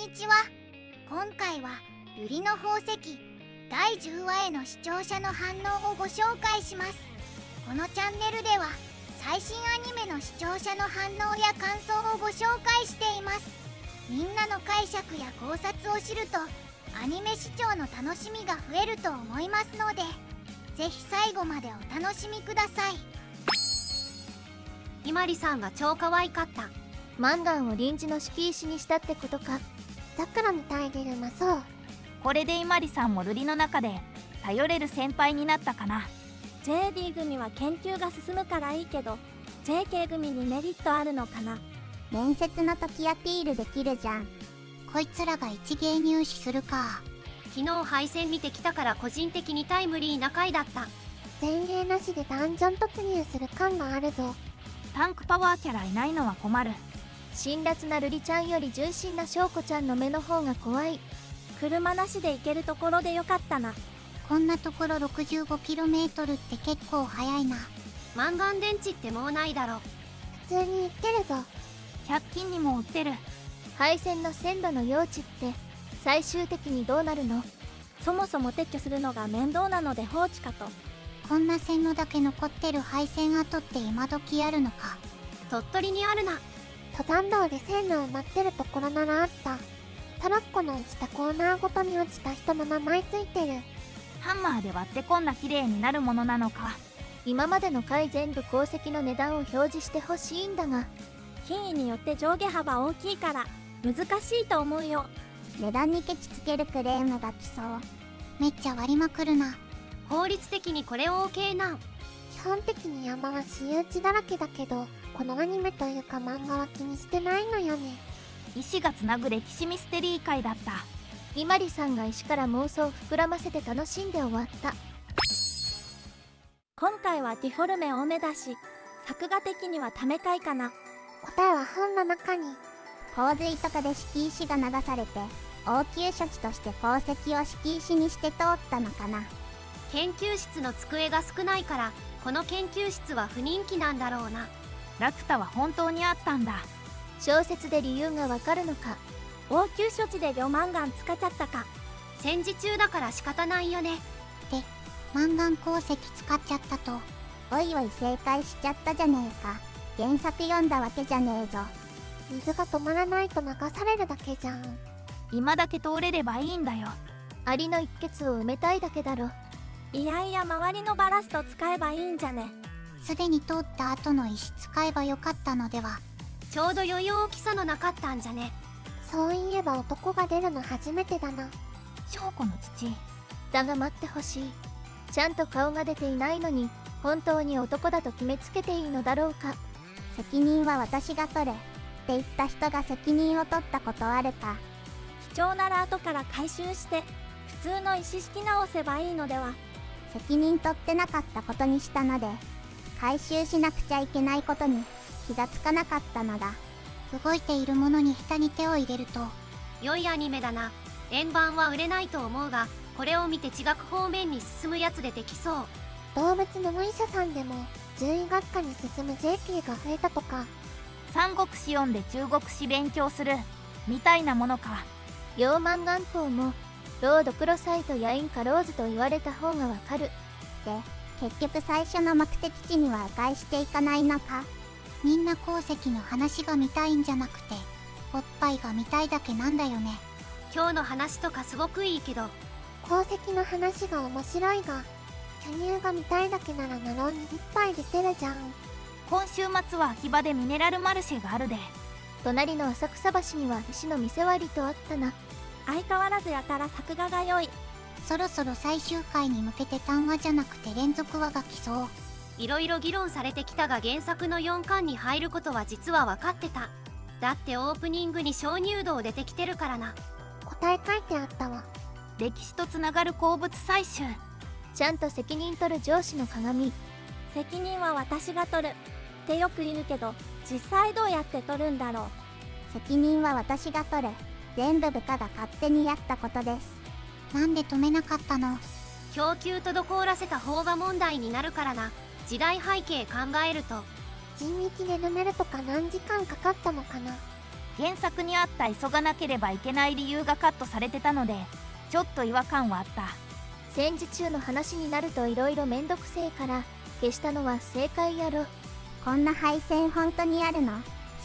にちは。今回は瑠璃の宝石第10話への視聴者の反応をご紹介します。このチャンネルでは最新アニメの視聴者の反応や感想をご紹介しています。みんなの解釈や考察を知るとアニメ視聴の楽しみが増えると思いますので、ぜひ最後までお楽しみください。伊万里さんが超可愛かった。マンガンを臨時の敷石にしたってことか。ザクロみたいでうまそう。これで伊万里さんも瑠璃の中で頼れる先輩になったかな。 JD 組は研究が進むからいいけど JK 組にメリットあるのかな。面接の時アピールできるじゃん。こいつらが一芸入試するか。昨日配線見てきたから個人的にタイムリーな回だった。前例なしでダンジョン突入する感があるぞ。タンクパワーキャラいないのは困る。辛辣な瑠璃ちゃんより純真な翔子ちゃんの目の方が怖い。車なしで行けるところでよかったな。こんなところ 65km って結構速いな。マンガン電池ってもうないだろ。普通に行ってるぞ。100均にも売ってる。配線の線路の用地って最終的にどうなるの？そもそも撤去するのが面倒なので放置かと。こんな線路だけ残ってる配線跡って今時あるのか。鳥取にあるな。登山道で線路を待ってるところならあった。トラッコの落ちたコーナーごとに落ちた人の名前ついてる。ハンマーで割ってこんな綺麗になるものなのか。今までの回全部鉱石の値段を表示してほしいんだが、品位によって上下幅大きいから難しいと思うよ。値段にケチつけるクレームが来そう。めっちゃ割りまくるな。法律的にこれ OK なん。基本的に山は私有地だらけだけど、このアニメというか漫画は気にしてないのよね。石がつなぐ歴史ミステリー会だった。伊万里さんが石から妄想を膨らませて楽しんで終わった。今回はディフォルメ多めだし作画的にはためかいかな。答えは本の中に。洪水とかで敷石が流されて応急処置として鉱石を敷石にして通ったのかな。研究室の机が少ないからこの研究室は不人気なんだろうな。ラクタは本当にあったんだ。小説で理由がわかるのか。応急処置で魚マンガン使っちゃったか。戦時中だから仕方ないよね。で、マンガン鉱石使っちゃったと。おいおい正解しちゃったじゃねえか。原作読んだわけじゃねえぞ。水が止まらないと流されるだけじゃん。今だけ通れればいいんだよ。アリの一血を埋めたいだけだろ。いやいや周りのバラスト使えばいいんじゃね。すでに通った後の石使えばよかったのでは。ちょうど余裕大きさのなかったんじゃね。そういえば男が出るの初めてだな。翔子の父。だが待ってほしい。ちゃんと顔が出ていないのに本当に男だと決めつけていいのだろうか。責任は私が取れって言った人が責任を取ったことあるか。貴重なら後から回収して普通の石敷き直せばいいのでは。責任取ってなかったことにしたので回収しなくちゃいけないことに気がつかなかったのだ。動いているものに下に手を入れると。良いアニメだな。円盤は売れないと思うがこれを見て地学方面に進むやつでできそう。動物のお医者さんでも獣医学科に進む JK が増えたとか。三国志読んで中国史勉強するみたいなものか。溶満眼光もロードクロサイトやインカローズと言われた方がわかる。で、結局最初の目的地には迂回していかないのか。みんな鉱石の話が見たいんじゃなくておっぱいが見たいだけなんだよね。今日の話とかすごくいいけど鉱石の話が面白いが巨乳が見たいだけならナロンに一杯出てるじゃん。今週末は秋葉でミネラルマルシェがあるで。隣の浅草橋には石の店割りとあったな。相変わらずやたら作画が良い。そろそろ最終回に向けて単話じゃなくて連続話が来そう。いろいろ議論されてきたが原作の4巻に入ることは実は分かってた。だってオープニングに鍾乳洞出てきてるからな。答え書いてあったわ。歴史とつながる鉱物採集。ちゃんと責任取る上司の鏡。責任は私が取るってよく言うけど実際どうやって取るんだろう。責任は私が取れ。全部部下が勝手にやったことです。なんで止めなかったの。供給滞らせた方が問題になるからな。時代背景考えると人力で埋めるとか何時間かかったのかな。原作にあった急がなければいけない理由がカットされてたのでちょっと違和感はあった。戦時中の話になると色々めんどくせえから消したのは正解やろ。こんな配線本当にあるの？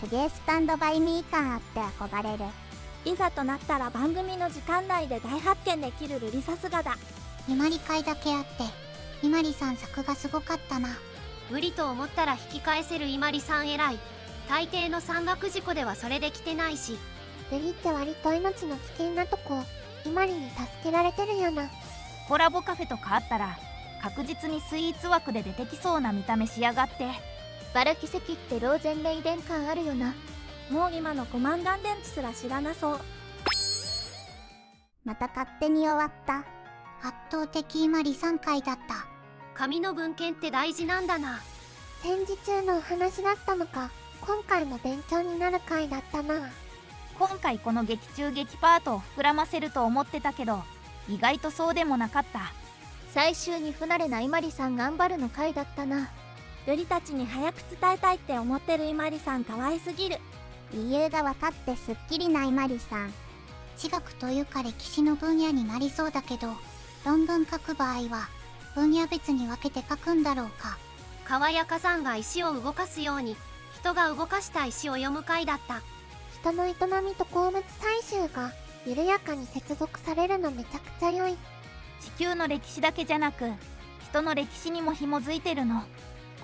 手芸スタンドバイミー感あって憧れる。いざとなったら番組の時間内で大発見できる瑠璃さすがだ。伊万里会だけあって伊万里さん作がすごかったな。無理と思ったら引き返せる伊万里さん偉い。大抵の山岳事故ではそれで来てないし。瑠璃って割と命の危険なとこ伊万里に助けられてるよな。コラボカフェとかあったら確実にスイーツ枠で出てきそうな見た目しやがって。バラ奇跡ってローゼンレイデン感あるよな。もう今のコマンダン電池すら知らなそう。また勝手に終わった。圧倒的伊万里3回だった。紙の文献って大事なんだな。戦時中のお話だったのか。今回も勉強になる回だったな。今回この劇中劇パートを膨らませると思ってたけど意外とそうでもなかった。最終に不慣れな伊万里さん頑張るの回だったな。瑠璃たちに早く伝えたいって思ってる伊万里さん可愛すぎる。理由が分かってすっきりな伊万里さん。地学というか歴史の分野になりそうだけど、論文書く場合は分野別に分けて書くんだろうか。川や火山が石を動かすように人が動かした石を読む回だった。人の営みと鉱物採集が緩やかに接続されるのめちゃくちゃ良い。地球の歴史だけじゃなく人の歴史にも紐づいてるの。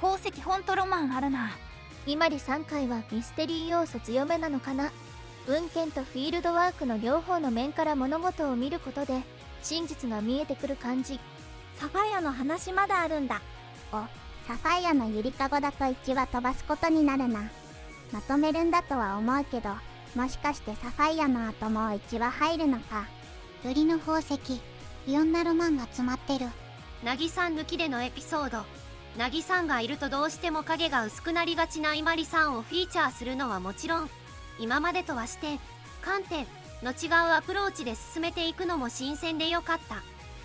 鉱石ほんとロマンあるな。伊万里3回はミステリー要素強めなのかな。文献とフィールドワークの両方の面から物事を見ることで真実が見えてくる感じ。サファイアの話まだあるんだ。サファイアのゆりかごだと1話飛ばすことになるな。まとめるんだとは思うけど、もしかしてサファイアの後も1話入るのか。瑠璃の宝石、いろんなロマンが詰まってる。凪さん抜きでのエピソード。凪さんがいるとどうしても影が薄くなりがちな伊万里さんをフィーチャーするのはもちろん、今までとは視点、観点の違うアプローチで進めていくのも新鮮でよかった。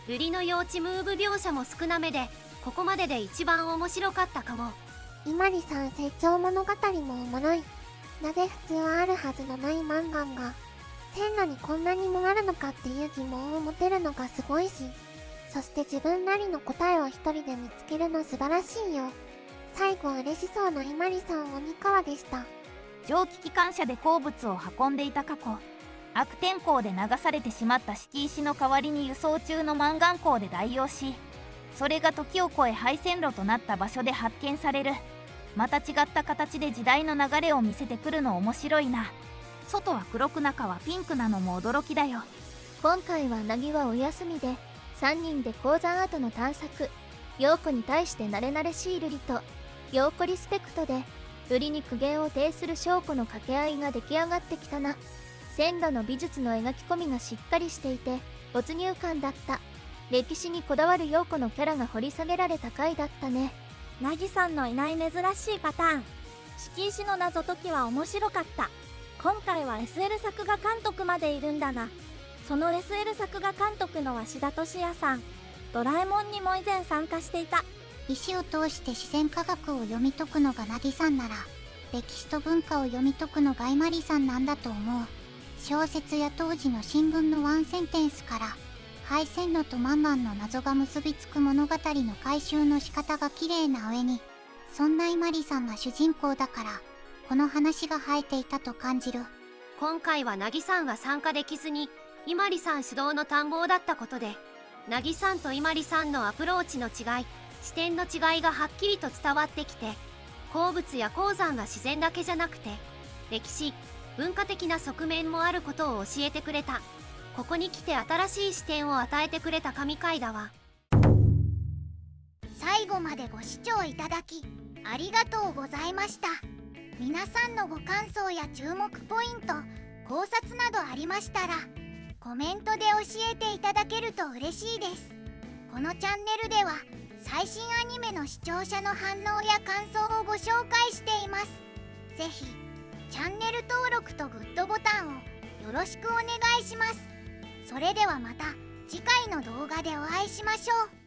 瑠璃の幼稚ムーブ描写も少なめで、ここまでで一番面白かったかも。伊万里さん成長物語もおもろい。なぜ普通はあるはずのないマンガンが線路にこんなにもあるのかっていう疑問を持てるのがすごいし、そして自分なりの答えを一人で見つけるの素晴らしいよ。最後嬉しそうな伊万里さん鬼川でした。蒸気機関車で鉱物を運んでいた過去、悪天候で流されてしまった敷石の代わりに輸送中のマンガン鉱で代用し、それが時を超え廃線路となった場所で発見される。また違った形で時代の流れを見せてくるの面白いな。外は黒く中はピンクなのも驚きだよ。今回は凪はお休みで3人で鉱山跡の探索。陽子に対して慣れ慣れしい瑠璃と陽子リスペクトで瑠璃に苦言を呈する証拠の掛け合いが出来上がってきたな。線路の美術の描き込みがしっかりしていて没入感だった。歴史にこだわる陽子のキャラが掘り下げられた回だったね。凪さんのいない珍しいパターン。敷石の謎解きは面白かった。今回は SL 作画監督までいるんだな。その SL 作画監督の鷲田俊也さん、ドラえもんにも以前参加していた。石を通して自然科学を読み解くのが凪さんなら、歴史と文化を読み解くのが伊万里さんなんだと思う。小説や当時の新聞のワンセンテンスから廃線路とマンガンの謎が結びつく物語の回収の仕方が綺麗な上に、そんな伊万里さんが主人公だからこの話が生えていたと感じる。今回は凪さんが参加できずに伊万里さん主導の探訪だったことで、凪さんと伊万里さんのアプローチの違い、視点の違いがはっきりと伝わってきて、鉱物や鉱山が自然だけじゃなくて歴史文化的な側面もあることを教えてくれた。ここに来て新しい視点を与えてくれた神回だわ。最後までご視聴いただきありがとうございました。皆さんのご感想や注目ポイント、考察などありましたらコメントで教えていただけると嬉しいです。このチャンネルでは最新アニメの視聴者の反応や感想をご紹介しています。ぜひチャンネル登録とグッドボタンをよろしくお願いします。それではまた次回の動画でお会いしましょう。